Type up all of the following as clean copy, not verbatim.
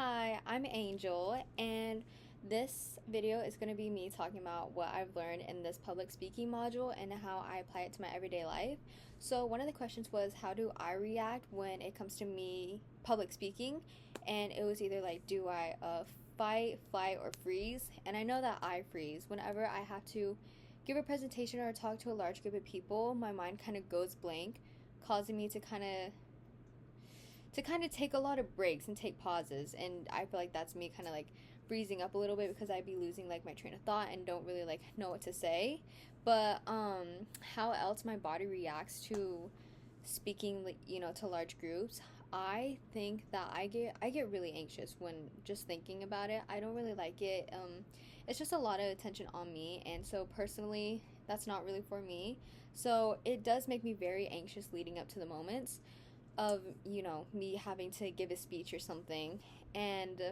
Hi, I'm Angel, and this video is going to be me talking about what I've learned in this public speaking module and how I apply it to my everyday life. So, one of the questions was, how do I react when it comes to me public speaking? And it was either like, do I fight, flight, or freeze? And I know that I freeze. Whenever I have to give a presentation or talk to a large group of people, my mind kind of goes blank, causing me to kind of take a lot of breaks and take pauses, and I feel like that's me kind of like freezing up a little bit because I'd be losing like my train of thought and don't really like know what to say. But how else my body reacts to speaking, like, to large groups, I think that I get really anxious when just thinking about it. I don't really like it. It's just a lot of attention on me, and so personally that's not really for me. So it does make me very anxious leading up to the moments of me having to give a speech or something. And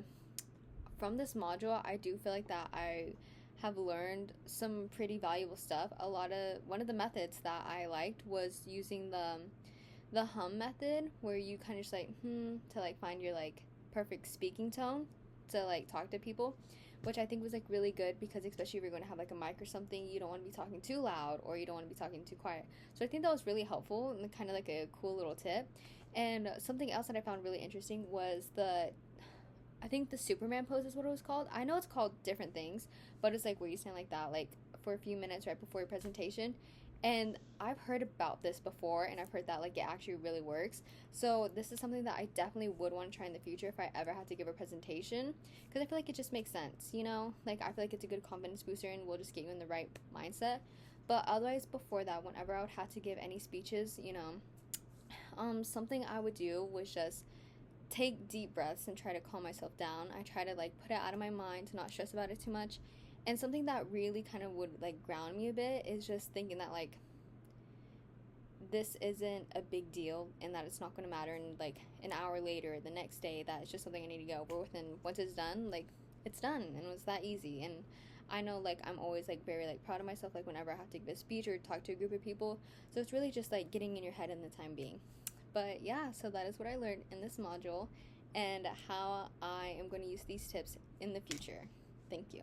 from this module, I do feel like that I have learned some pretty valuable stuff. One of the methods that I liked was using the hum method, where you kind of just like to like find your like perfect speaking tone to like talk to people, which I think was like really good, because especially if you're going to have like a mic or something, you don't want to be talking too loud or you don't want to be talking too quiet. So I think that was really helpful and kind of like a cool little tip. And something else that I found really interesting was I think the Superman pose is what it was called. I know it's called different things, but it's like where you stand like that, like for a few minutes right before your presentation. And I've heard about this before, and I've heard that like it actually really works. So this is something that I definitely would want to try in the future if I ever had to give a presentation, because I feel like it just makes sense, Like I feel like it's a good confidence booster and will just get you in the right mindset. But otherwise, before that, whenever I would have to give any speeches, something I would do was just take deep breaths and try to calm myself down. I try to like put it out of my mind to not stress about it too much. And something that really kind of would like ground me a bit is just thinking that like this isn't a big deal and that it's not going to matter, and like an hour later, the next day, that it's just something I need to get over with, and once it's done, like it's done and it was that easy. And I know like I'm always like very like proud of myself like whenever I have to give a speech or talk to a group of people. So it's really just like getting in your head in the time being. But yeah, so that is what I learned in this module and how I am going to use these tips in the future. Thank you.